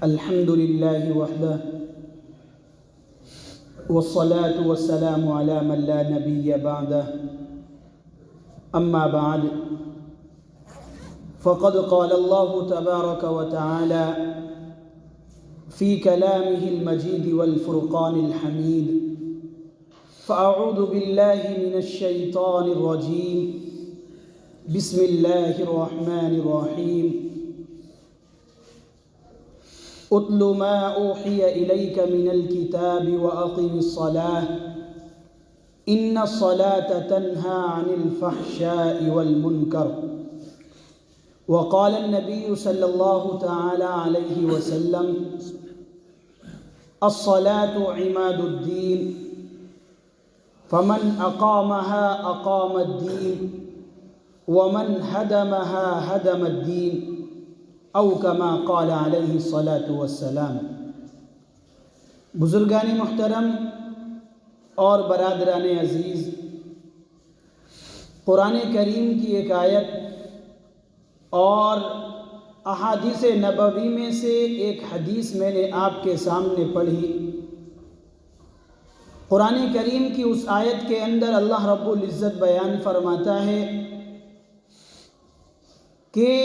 الحمد لله وحده والصلاة والسلام على من لا نبي بعده أما بعد فقد قال الله تبارك وتعالى في كلامه المجيد والفرقان الحميد فأعوذ بالله من الشيطان الرجيم بسم الله الرحمن الرحيم اتل ما اوحي اليك من الكتاب واقم الصلاه ان الصلاه تنهى عن الفحشاء والمنكر وقال النبي صلى الله تعالى عليه وسلم الصلاه عماد الدين فمن اقامها اقام الدين ومن هدمها هدم الدين او کما قال علیہ الصلاۃ والسلام۔ بزرگان محترم اور برادران عزیز، قرآن کریم کی ایک آیت اور احادیث نبوی میں سے ایک حدیث میں نے آپ کے سامنے پڑھی۔ قرآن کریم کی اس آیت کے اندر اللہ رب العزت بیان فرماتا ہے کہ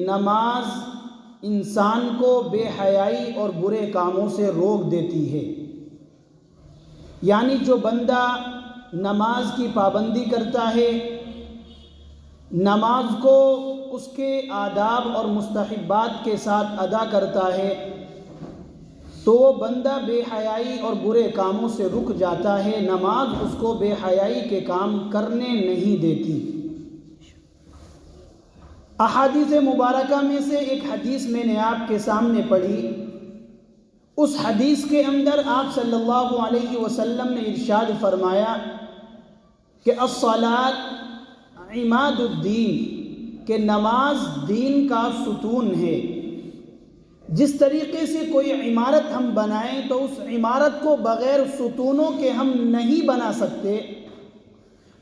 نماز انسان کو بے حیائی اور برے کاموں سے روک دیتی ہے، یعنی جو بندہ نماز کی پابندی کرتا ہے، نماز کو اس کے آداب اور مستحبات کے ساتھ ادا کرتا ہے، تو وہ بندہ بے حیائی اور برے کاموں سے رک جاتا ہے، نماز اس کو بے حیائی کے کام کرنے نہیں دیتی۔ احادیث مبارکہ میں سے ایک حدیث میں نے آپ کے سامنے پڑھی۔ اس حدیث کے اندر آپ صلی اللہ علیہ وسلم نے ارشاد فرمایا کہ الصلاۃ عماد الدین، کہ نماز دین کا ستون ہے۔ جس طریقے سے کوئی عمارت ہم بنائیں تو اس عمارت کو بغیر ستونوں کے ہم نہیں بنا سکتے،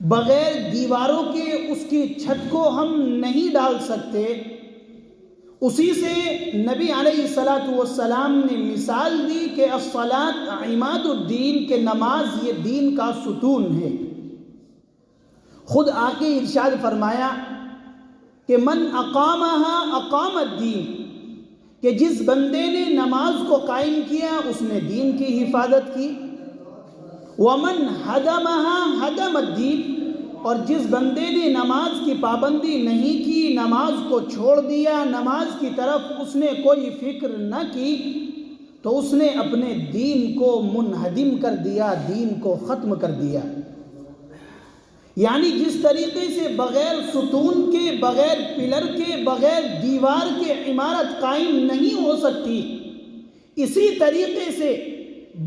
بغیر دیواروں کے اس کی چھت کو ہم نہیں ڈال سکتے۔ اسی سے نبی علیہ الصلاۃ والسلام نے مثال دی کہ الصلاۃ عماد الدین، کہ نماز یہ دین کا ستون ہے۔ خود آ کے ارشاد فرمایا کہ من اقامہا اقام الدین، کہ جس بندے نے نماز کو قائم کیا اس نے دین کی حفاظت کی۔ ومن ہدمہا ہدم الدین، اور جس بندے نے نماز کی پابندی نہیں کی، نماز کو چھوڑ دیا، نماز کی طرف اس نے کوئی فکر نہ کی، تو اس نے اپنے دین کو منہدم کر دیا، دین کو ختم کر دیا۔ یعنی جس طریقے سے بغیر ستون کے، بغیر پلر کے، بغیر دیوار کے عمارت قائم نہیں ہو سکتی، اسی طریقے سے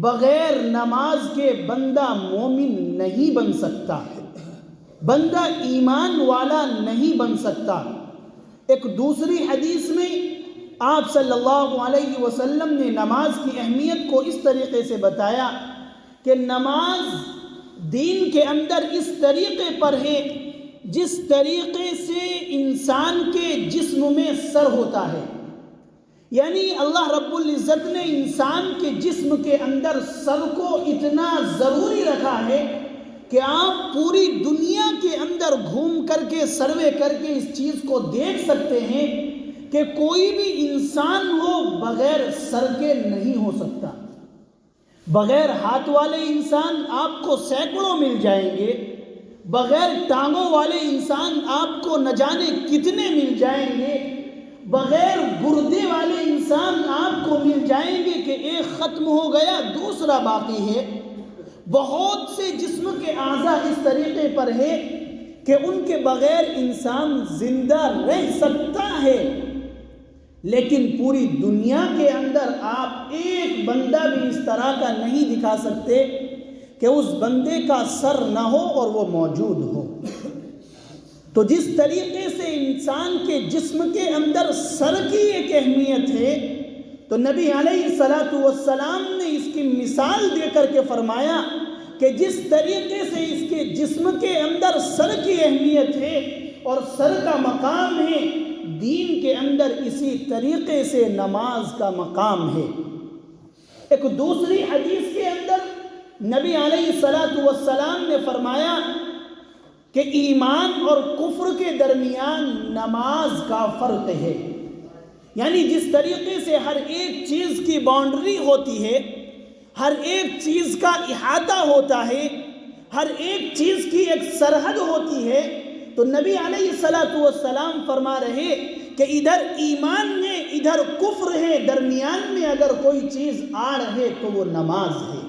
بغیر نماز کے بندہ مومن نہیں بن سکتا، بندہ ایمان والا نہیں بن سکتا۔ ایک دوسری حدیث میں آپ صلی اللہ علیہ وسلم نے نماز کی اہمیت کو اس طریقے سے بتایا کہ نماز دین کے اندر اس طریقے پر ہے جس طریقے سے انسان کے جسم میں سر ہوتا ہے۔ یعنی اللہ رب العزت نے انسان کے جسم کے اندر سر کو اتنا ضروری رکھا ہے کہ آپ پوری دنیا کے اندر گھوم کر کے، سروے کر کے اس چیز کو دیکھ سکتے ہیں کہ کوئی بھی انسان ہو بغیر سر کے نہیں ہو سکتا۔ بغیر ہاتھ والے انسان آپ کو سینکڑوں مل جائیں گے، بغیر ٹانگوں والے انسان آپ کو نہ جانے کتنے مل جائیں گے، بغیر گردے والے انسان آپ کو مل جائیں گے کہ ایک ختم ہو گیا دوسرا باقی ہے۔ بہت سے جسم کے اعضاء اس طریقے پر ہے کہ ان کے بغیر انسان زندہ رہ سکتا ہے، لیکن پوری دنیا کے اندر آپ ایک بندہ بھی اس طرح کا نہیں دکھا سکتے کہ اس بندے کا سر نہ ہو اور وہ موجود ہو۔ تو جس طریقے سے انسان کے جسم کے اندر سر کی ایک اہمیت ہے، تو نبی علیہ الصلاۃ والسلام نے اس کی مثال دے کر کے فرمایا کہ جس طریقے سے اس کے جسم کے اندر سر کی اہمیت ہے اور سر کا مقام ہے، دین کے اندر اسی طریقے سے نماز کا مقام ہے۔ ایک دوسری حدیث کے اندر نبی علیہ الصلاۃ والسلام نے فرمایا کہ ایمان اور کفر کے درمیان نماز کا فرق ہے، یعنی جس طریقے سے ہر ایک چیز کی باؤنڈری ہوتی ہے، ہر ایک چیز کا احاطہ ہوتا ہے، ہر ایک چیز کی ایک سرحد ہوتی ہے، تو نبی علیہ الصلاۃ والسلام فرما رہے کہ ادھر ایمان ہے، ادھر کفر ہے، درمیان میں اگر کوئی چیز آ رہے تو وہ نماز ہے۔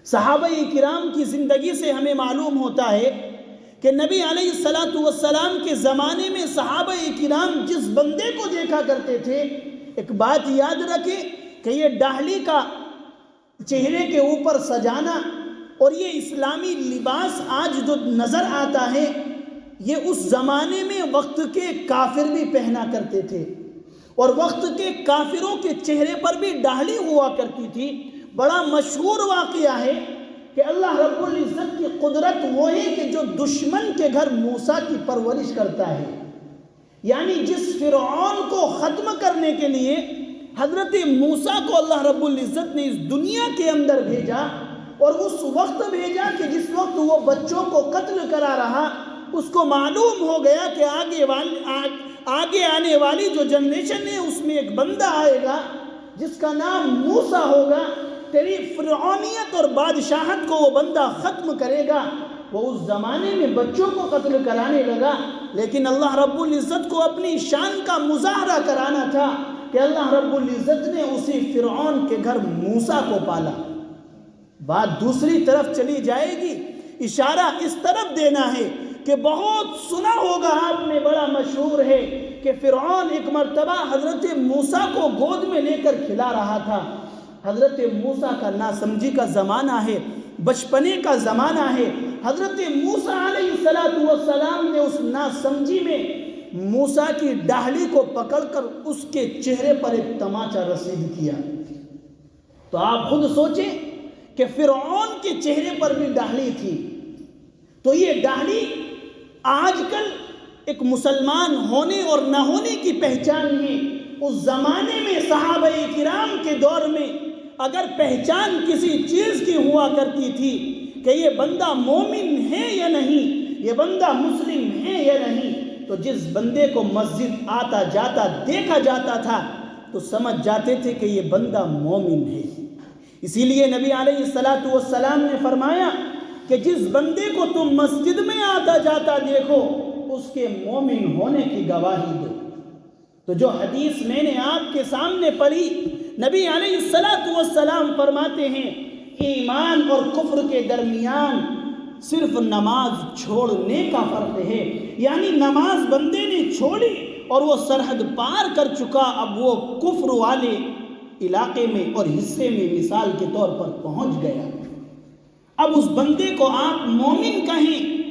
صحابہ کرام کی زندگی سے ہمیں معلوم ہوتا ہے کہ نبی علیہ الصلاۃ والسلام کے زمانے میں صحابہ کرام جس بندے کو دیکھا کرتے تھے، ایک بات یاد رکھیں کہ یہ ڈاہلی کا چہرے کے اوپر سجانا اور یہ اسلامی لباس آج جو نظر آتا ہے، یہ اس زمانے میں وقت کے کافر بھی پہنا کرتے تھے، اور وقت کے کافروں کے چہرے پر بھی ڈاہلی ہوا کرتی تھی۔ بڑا مشہور واقعہ ہے کہ اللہ رب العزت کی قدرت وہ ہے کہ جو دشمن کے گھر موسیٰ کی پرورش کرتا ہے، یعنی جس فرعون کو ختم کرنے کے لیے حضرت موسیٰ کو اللہ رب العزت نے اس دنیا کے اندر بھیجا، اور اس وقت بھیجا کہ جس وقت وہ بچوں کو قتل کرا رہا، اس کو معلوم ہو گیا کہ آگے آنے والی جو جنریشن ہے اس میں ایک بندہ آئے گا جس کا نام موسیٰ ہوگا، تیری فرعونیت اور بادشاہت کو وہ بندہ ختم کرے گا۔ وہ اس زمانے میں بچوں کو قتل کرانے لگا، لیکن اللہ رب العزت کو اپنی شان کا مظاہرہ کرانا تھا کہ اللہ رب العزت نے اسی فرعون کے گھر موسیٰ کو پالا۔ بات دوسری طرف چلی جائے گی، اشارہ اس طرف دینا ہے کہ بہت سنا ہوگا آپ نے، بڑا مشہور ہے کہ فرعون ایک مرتبہ حضرت موسیٰ کو گود میں لے کر کھلا رہا تھا۔ حضرت موسیٰ کا ناسمجھی کا زمانہ ہے، بچپنے کا زمانہ ہے۔ حضرت موسیٰ علیہ السلام نے اس ناسمجھی میں موسیٰ کی ڈاہلی کو پکڑ کر اس کے چہرے پر ایک تماچا رسید کیا۔ تو آپ خود سوچیں کہ فرعون کے چہرے پر بھی ڈاہلی تھی، تو یہ ڈاہلی آج کل ایک مسلمان ہونے اور نہ ہونے کی پہچان ہے۔ اس زمانے میں صحابہ کرام کے دور میں اگر پہچان کسی چیز کی ہوا کرتی تھی کہ یہ بندہ مومن ہے یا نہیں، یہ بندہ مسلم ہے یا نہیں، تو جس بندے کو مسجد آتا جاتا دیکھا جاتا تھا تو سمجھ جاتے تھے کہ یہ بندہ مومن ہے۔ اسی لیے نبی علیہ الصلاۃ والسلام نے فرمایا کہ جس بندے کو تم مسجد میں آتا جاتا دیکھو اس کے مومن ہونے کی گواہی دو۔ تو جو حدیث میں نے آپ کے سامنے پڑھی، نبی علیہ الصلاۃ والسلام فرماتے ہیں ایمان اور کفر کے درمیان صرف نماز چھوڑنے کا فرق ہے، یعنی نماز بندے نے چھوڑی اور وہ سرحد پار کر چکا، اب وہ کفر والے علاقے میں اور حصے میں مثال کے طور پر پہنچ گیا۔ اب اس بندے کو آپ مومن کہیں،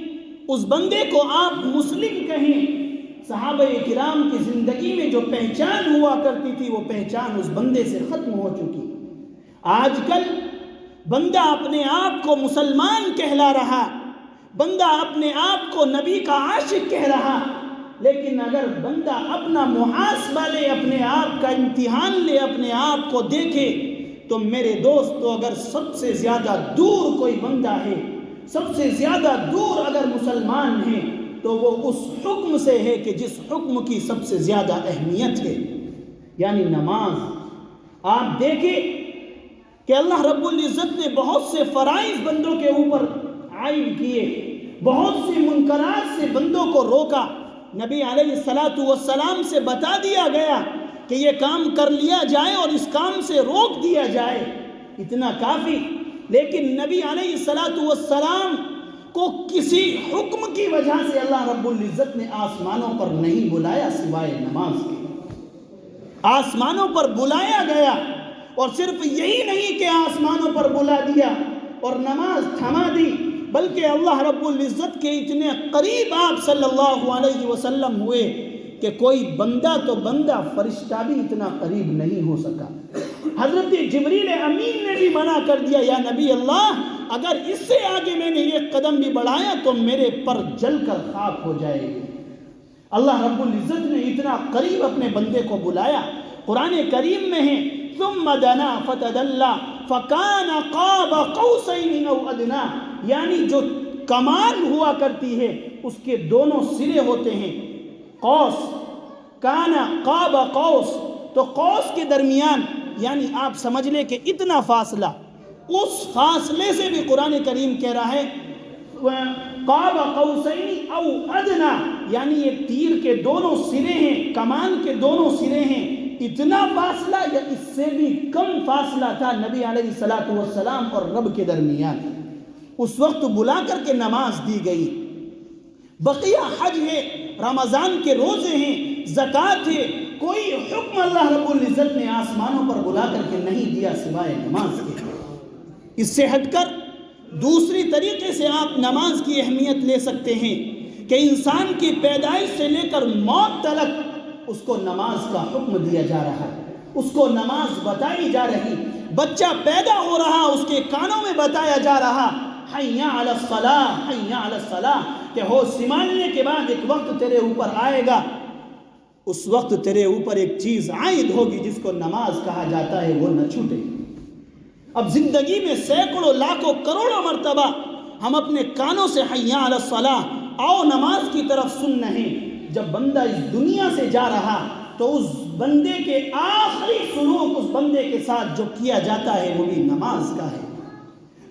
اس بندے کو آپ مسلم کہیں۔ صحابہ کرام کی زندگی میں جو پہچان ہوا کرتی تھی وہ پہچان اس بندے سے ختم ہو چکی۔ آج کل بندہ اپنے آپ کو مسلمان کہلا رہا، بندہ اپنے آپ کو نبی کا عاشق کہہ رہا، لیکن اگر بندہ اپنا محاسبہ لے، اپنے آپ کا امتحان لے، اپنے آپ کو دیکھے، تو میرے دوستو اگر سب سے زیادہ دور کوئی بندہ ہے، سب سے زیادہ دور اگر مسلمان ہے تو وہ اس حکم سے ہے کہ جس حکم کی سب سے زیادہ اہمیت ہے، یعنی نماز۔ آپ دیکھیں کہ اللہ رب العزت نے بہت سے فرائض بندوں کے اوپر عائد کیے، بہت سی منکرات سے بندوں کو روکا۔ نبی علیہ الصلاۃ والسلام سے بتا دیا گیا کہ یہ کام کر لیا جائے اور اس کام سے روک دیا جائے، اتنا کافی۔ لیکن نبی علیہ الصلاۃ والسلام کو کسی حکم کی وجہ سے اللہ رب العزت نے آسمانوں پر نہیں بلایا سوائے نماز کے۔ آسمانوں پر بلایا گیا، اور صرف یہی نہیں کہ آسمانوں پر بلا دیا اور نماز تھما دی، بلکہ اللہ رب العزت کے اتنے قریب آپ صلی اللہ علیہ وسلم ہوئے کہ کوئی بندہ تو بندہ، فرشتہ بھی اتنا قریب نہیں ہو سکا۔ حضرت جبریل امین نے بھی منع کر دیا، یا نبی اللہ اگر اس سے آگے میں نے یہ قدم بھی بڑھایا تو میرے پر جل کر خاک ہو جائے گی۔ اللہ رب العزت نے اتنا قریب اپنے بندے کو بلایا. قرآن کریم میں ہے ثم دنا فتدلى فكان قاب قوسين او ادنى، یعنی جو کمان ہوا کرتی ہے اس کے دونوں سرے ہوتے ہیں. قوس، کان قاب قوس، تو قوس کے درمیان یعنی آپ سمجھ لیں کہ اتنا فاصلہ، اس فاصلے سے بھی قرآن کریم کہہ رہا ہے قاب قوسین او ادنا، یعنی یہ تیر کے دونوں سرے ہیں، کمان کے دونوں سرے ہیں. اتنا فاصلہ یا اس سے بھی کم فاصلہ تھا نبی علیہ الصلوۃ والسلام اور رب کے درمیان. اس وقت بلا کر کے نماز دی گئی. بقیہ حج ہے، رمضان کے روزے ہیں، زکوٰۃ ہے، کوئی حکم اللہ رب العزت نے آسمانوں پر بلا کر کے نہیں دیا سوائے نماز کے. اس سے ہٹ کر دوسری طریقے سے آپ نماز کی اہمیت لے سکتے ہیں کہ انسان کی پیدائش سے لے کر موت تک اس کو نماز کا حکم دیا جا رہا ہے، اس کو نماز بتائی جا رہی. بچہ پیدا ہو رہا اس کے کانوں میں بتایا جا رہا حی علی الصلاۃ، حی علی الصلاۃ، کہ ہوش سنبھالنے کے بعد ایک وقت تیرے اوپر آئے گا، اس وقت تیرے اوپر ایک چیز عائد ہوگی جس کو نماز کہا جاتا ہے، وہ نہ چھوٹے. اب زندگی میں سینکڑوں لاکھوں کروڑوں مرتبہ ہم اپنے کانوں سے حی علی الصلاۃ، آؤ نماز کی طرف سن رہے ہیں. جب بندہ اس دنیا سے جا رہا تو اس بندے کے آخری سلوک اس بندے کے ساتھ جو کیا جاتا ہے وہ بھی نماز کا ہے.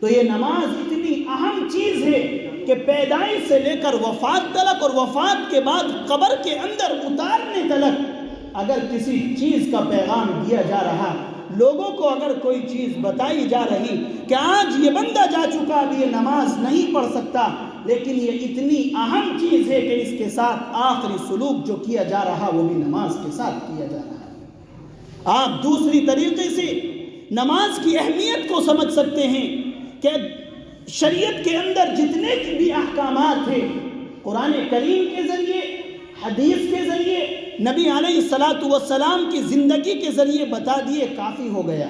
تو یہ نماز اتنی اہم چیز ہے کہ پیدائش سے لے کر وفات تلک اور وفات کے بعد قبر کے اندر اتارنے تلک اگر کسی چیز کا پیغام دیا جا رہا، لوگوں کو اگر کوئی چیز بتائی جا رہی کہ آج یہ بندہ جا چکا، اب یہ نماز نہیں پڑھ سکتا، لیکن یہ اتنی اہم چیز ہے کہ اس کے ساتھ آخری سلوک جو کیا جا رہا وہ بھی نماز کے ساتھ کیا جا رہا ہے. آپ دوسری طریقے سے نماز کی اہمیت کو سمجھ سکتے ہیں کہ شریعت کے اندر جتنے بھی احکامات ہیں قرآن کریم کے ذریعے، حدیث کے ذریعے، نبی علیہ الصلوۃ والسلام کی زندگی کے ذریعے بتا دیے، کافی ہو گیا.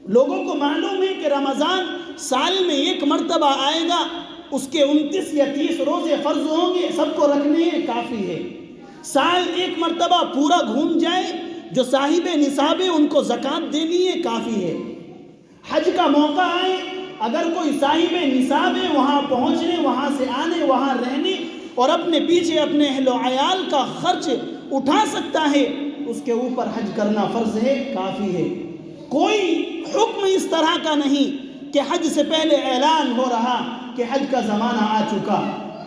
لوگوں کو معلوم ہے کہ رمضان سال میں ایک مرتبہ آئے گا، اس کے 29 یا 30 روزے فرض ہوں گے، سب کو رکھنے ہیں، کافی ہے. سال ایک مرتبہ پورا گھوم جائے، جو صاحب نصاب ہے ان کو زکوٰۃ دینی ہے، کافی ہے. حج کا موقع آئے، اگر کوئی صاحب نصاب ہے وہاں پہنچنے، وہاں سے آنے، وہاں رہنے اور اپنے پیچھے اپنے اہل و عیال کا خرچ اٹھا سکتا ہے، اس کے اوپر حج کرنا فرض ہے، کافی ہے. کوئی حکم اس طرح کا نہیں کہ حج سے پہلے اعلان ہو رہا کہ حج کا زمانہ آ چکا،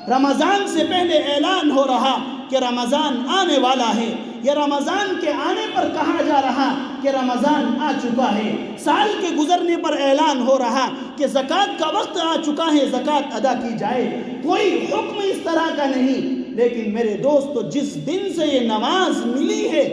رمضان سے پہلے اعلان ہو رہا کہ رمضان آنے والا ہے، یا رمضان کے آنے پر کہا جا رہا کہ رمضان آ چکا ہے، سال کے گزرنے پر اعلان ہو رہا کہ زکوٰۃ کا وقت آ چکا ہے، زکوٰۃ ادا کی جائے. کوئی حکم اس طرح کا نہیں. لیکن میرے دوستو، جس دن سے یہ نماز ملی ہے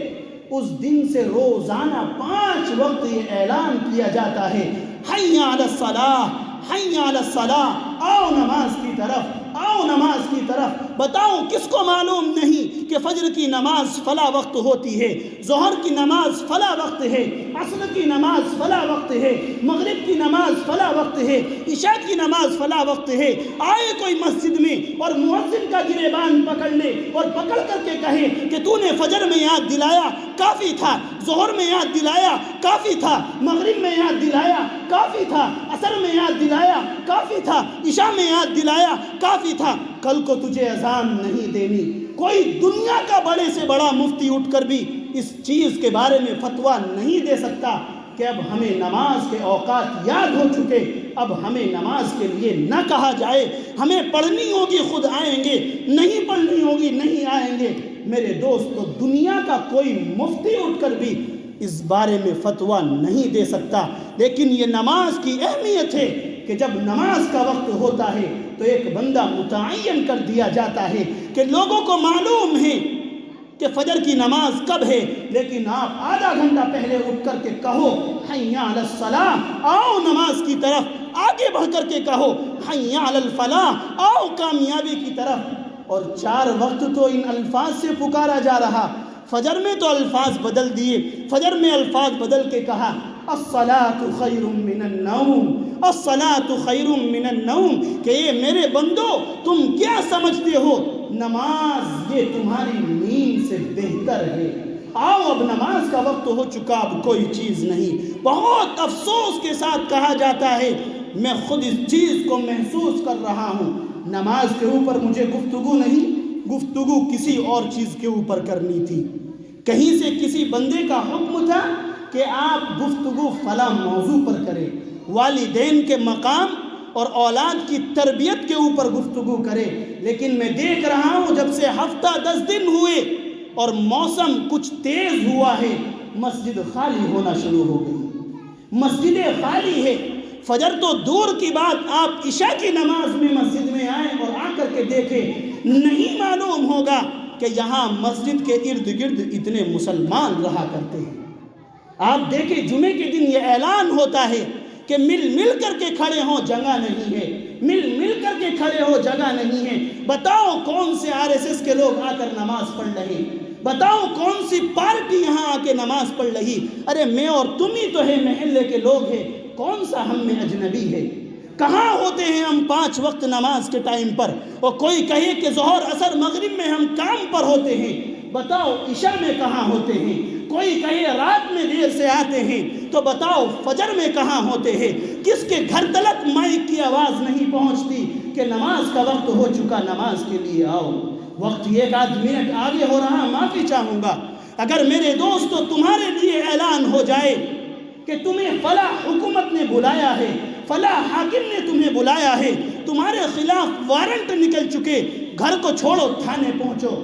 اس دن سے روزانہ 5 وقت یہ اعلان کیا جاتا ہے حی علی الصلاۃ، حی علی الصلاۃ، آؤ نماز کی طرف، آؤ نماز کی طرف. بتاؤ کس کو معلوم نہیں کہ فجر کی نماز فلاں وقت ہوتی ہے، ظہر کی نماز فلاں وقت ہے، عصر کی نماز فلاں وقت ہے، مغرب کی نماز فلاں وقت ہے، عشاء کی نماز فلاں وقت ہے. آئے کوئی مسجد میں اور مؤذن کا گریبان پکڑ لے اور پکڑ کر کے کہے کہ تو نے فجر میں یاد دلایا، کافی تھا، ظہر میں یاد دلایا، کافی تھا، مغرب میں یاد دلایا، کافی تھا، عصر میں یاد دلایا، کافی تھا، عشاء میں یاد دلایا، کافی تھا، کل کو تجھے اذان نہیں دینی. کوئی دنیا کا بڑے سے بڑا مفتی اٹھ کر بھی اس چیز کے بارے میں فتویٰ نہیں دے سکتا کہ اب ہمیں نماز کے اوقات یاد ہو چکے، اب ہمیں نماز کے لیے نہ کہا جائے، ہمیں پڑھنی ہوگی خود آئیں گے، نہیں پڑھنی ہوگی نہیں آئیں گے. میرے دوستو، دنیا کا کوئی مفتی اٹھ کر بھی اس بارے میں فتویٰ نہیں دے سکتا. لیکن یہ نماز کی اہمیت ہے کہ جب نماز کا وقت ہوتا ہے تو ایک بندہ متعین کر دیا جاتا ہے کہ لوگوں کو معلوم ہے کہ فجر کی نماز کب ہے، لیکن آپ آدھا گھنٹہ پہلے اٹھ کر کے کہو حی علی الصلاۃ، آؤ نماز کی طرف. آگے بڑھ کر کے کہو حی علی الفلاح، آؤ کامیابی کی طرف. اور 4 وقت تو ان الفاظ سے پکارا جا رہا. فجر میں تو الفاظ بدل دیے، فجر میں الفاظ بدل کے کہا الصلاۃ خیر من النوم، الصلاۃ خیر من النوم، کہ یہ میرے بندو تم کیا سمجھتے ہو نماز یہ تمہاری نیند سے بہتر ہے۔ آؤ اب نماز کا وقت ہو چکا، اب کوئی چیز نہیں۔ بہت افسوس کے ساتھ کہا جاتا ہے، میں خود اس چیز کو محسوس کر رہا ہوں، نماز کے اوپر مجھے گفتگو نہیں، گفتگو کسی اور چیز کے اوپر کرنی تھی۔ کہیں سے کسی بندے کا حکم تھا کہ آپ گفتگو فلاں موضوع پر کریں، والدین کے مقام اور اولاد کی تربیت کے اوپر گفتگو کریں، لیکن میں دیکھ رہا ہوں جب سے ہفتہ 10 دن ہوئے اور موسم کچھ تیز ہوا ہے، مسجد خالی ہونا شروع ہو گئی، مسجدیں خالی ہے۔ فجر تو دور کی بات، آپ عشاء کی نماز میں مسجد میں آئیں اور آ کر کے دیکھیں، نہیں معلوم ہوگا کہ یہاں مسجد کے ارد گرد اتنے مسلمان رہا کرتے ہیں۔ آپ دیکھیں جمعے کے دن یہ اعلان ہوتا ہے کہ مل مل کر کے کھڑے ہوں، جگہ نہیں ہے، مل مل کر کے کھڑے ہو، جگہ نہیں ہے۔ بتاؤ کون سے RSS کے لوگ آ کر نماز پڑھ رہے، بتاؤ کون سی پارٹی یہاں آ کے نماز پڑھ رہی۔ ارے میں اور تم ہی تو ہے محلے کے لوگ ہیں، کون سا ہم میں اجنبی ہے؟ کہاں ہوتے ہیں ہم 5 وقت نماز کے ٹائم پر؟ اور کوئی کہے کہ ظہر عصر مغرب میں ہم کام پر ہوتے ہیں، بتاؤ عشاء میں کہاں ہوتے ہیں؟ کوئی کہے رات میں دیر سے آتے ہیں، تو بتاؤ فجر میں کہاں ہوتے ہیں؟ کس کے گھر تلک مائک کی آواز نہیں پہنچتی کہ نماز کا وقت ہو چکا، نماز کے لیے آؤ۔ وقت 1 منٹ آگے ہو رہا، معافی چاہوں گا اگر میرے دوستو تمہارے لیے اعلان ہو جائے کہ تمہیں فلاں حکومت نے بلایا ہے، فلاں حاکم نے تمہیں بلایا ہے، تمہارے خلاف وارنٹ نکل چکے، گھر کو چھوڑو تھانے پہنچو،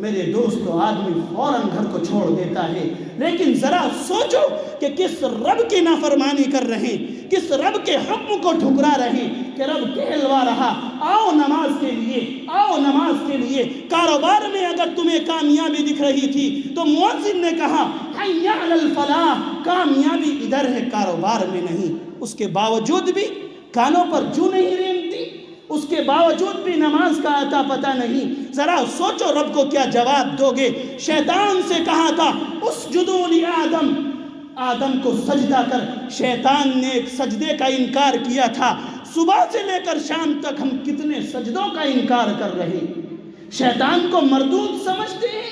میرے دوستو آدمی فوراً گھر کو چھوڑ دیتا ہے۔ لیکن ذرا سوچو کہ کس رب کی نافرمانی کر رہے ہیں، کس رب کے حکم کو ٹھکرا رہے ہیں کہ رب کہلوا رہا آؤ نماز کے لیے، آؤ نماز کے لیے۔ کاروبار میں اگر تمہیں کامیابی دکھ رہی تھی تو مؤذن نے کہا حی علی الفلاح، کامیابی ادھر ہے کاروبار میں نہیں، اس کے باوجود بھی کانوں پر جو نہیں رینگتی، اس کے باوجود بھی نماز کا عطا پتہ نہیں۔ ذرا سوچو رب کو کیا جواب دو گے۔ شیطان سے کہا تھا اسجدوا لآدم، آدم کو سجدہ کر، شیطان نے ایک سجدے کا انکار کیا تھا۔ صبح سے لے کر شام تک ہم کتنے سجدوں کا انکار کر رہے ہیں۔ شیطان کو مردود سمجھتے ہیں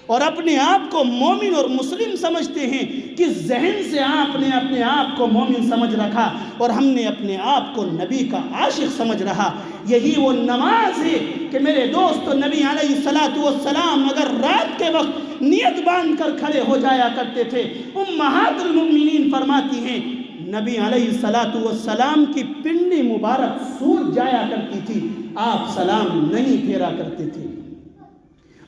اور اپنے آپ کو مومن اور مسلم سمجھتے ہیں۔ کس ذہن سے آپ نے اپنے آپ کو مومن سمجھ رکھا اور ہم نے اپنے آپ کو نبی کا عاشق سمجھ رہا۔ یہی وہ نماز ہے کہ میرے دوست نبی علیہ السلام اگر رات کے وقت نیت باندھ کر کھڑے ہو جایا کرتے تھے۔ امہات المؤمنین فرماتی ہیں نبی علیہ السلام کی پنڈی مبارک سوج جایا کرتی تھی، آپ سلام نہیں پھیرا کرتے تھے۔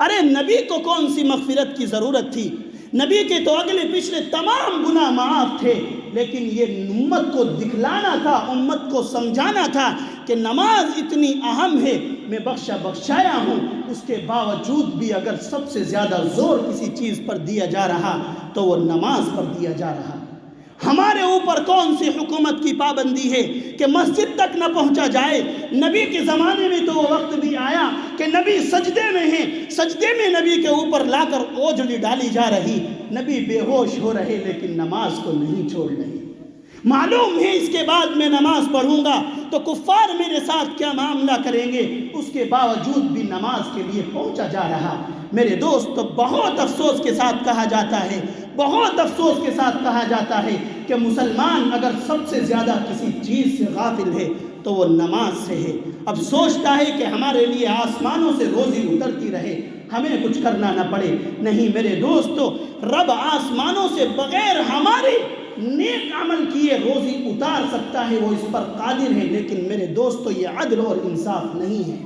ارے نبی کو کون سی مغفرت کی ضرورت تھی؟ نبی کے تو اگلے پچھلے تمام گناہ معاف تھے، لیکن یہ امت کو دکھلانا تھا، امت کو سمجھانا تھا کہ نماز اتنی اہم ہے۔ میں بخشایا ہوں، اس کے باوجود بھی اگر سب سے زیادہ زور کسی چیز پر دیا جا رہا تو وہ نماز پر دیا جا رہا۔ ہمارے اوپر کون سی حکومت کی پابندی ہے کہ مسجد تک نہ پہنچا جائے؟ نبی کے زمانے میں تو وہ وقت بھی آیا کہ نبی سجدے میں ہیں، سجدے میں نبی کے اوپر لا کر اوجھلی ڈالی جا رہی، نبی بے ہوش ہو رہے لیکن نماز کو نہیں چھوڑ رہے۔ معلوم ہے اس کے بعد میں نماز پڑھوں گا تو کفار میرے ساتھ کیا معاملہ کریں گے، اس کے باوجود بھی نماز کے لیے پہنچا جا رہا۔ میرے دوست بہت افسوس کے ساتھ کہا جاتا ہے، بہت افسوس کے ساتھ کہا جاتا ہے کہ مسلمان اگر سب سے زیادہ کسی چیز سے غافل ہے تو وہ نماز سے ہے۔ اب سوچتا ہے کہ ہمارے لیے آسمانوں سے روزی اترتی رہے، ہمیں کچھ کرنا نہ پڑے۔ نہیں میرے دوستو، رب آسمانوں سے بغیر ہمارے نیک عمل کیے روزی اتار سکتا ہے، وہ اس پر قادر ہے۔ لیکن میرے دوستو یہ عدل اور انصاف نہیں ہے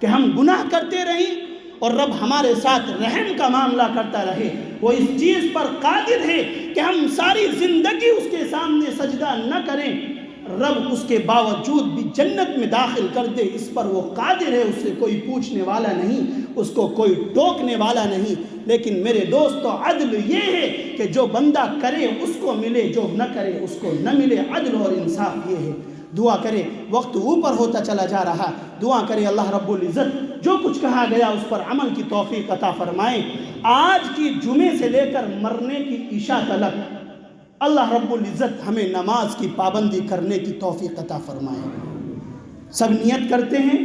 کہ ہم گناہ کرتے رہیں اور رب ہمارے ساتھ رحم کا معاملہ کرتا رہے۔ وہ اس چیز پر قادر ہے کہ ہم ساری زندگی اس کے سامنے سجدہ نہ کریں، رب اس کے باوجود بھی جنت میں داخل کر دے، اس پر وہ قادر ہے، اس سے کوئی پوچھنے والا نہیں، اس کو کوئی ٹوکنے والا نہیں۔ لیکن میرے دوستو عدل یہ ہے کہ جو بندہ کرے اس کو ملے، جو نہ کرے اس کو نہ ملے۔ عدل اور انصاف یہ ہے۔ دعا کرے، وقت اوپر ہوتا چلا جا رہا، دعا کرے اللہ رب العزت جو کچھ کہا گیا اس پر عمل کی توفیق عطا فرمائے۔ آج کی جمعے سے لے کر مرنے کی عشاء تلک اللہ رب العزت ہمیں نماز کی پابندی کرنے کی توفیق عطا فرمائے۔ سب نیت کرتے ہیں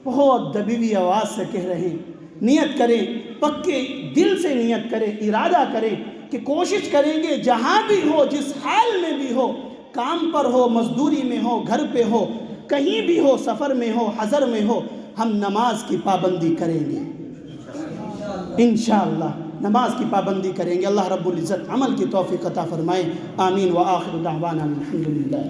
بہت دبی ہوئی آواز سے کہہ رہے ہیں، نیت کریں، پکے دل سے نیت کریں، ارادہ کریں کہ کوشش کریں گے جہاں بھی ہو، جس حال میں بھی ہو، کام پر ہو، مزدوری میں ہو، گھر پہ ہو، کہیں بھی ہو، سفر میں ہو، حضر میں ہو، ہم نماز کی پابندی کریں گے انشاءاللہ، نماز کی پابندی کریں گے۔ اللہ رب العزت عمل کی توفیق عطا فرمائے، آمین وآخر دعوانا الحمدللہ۔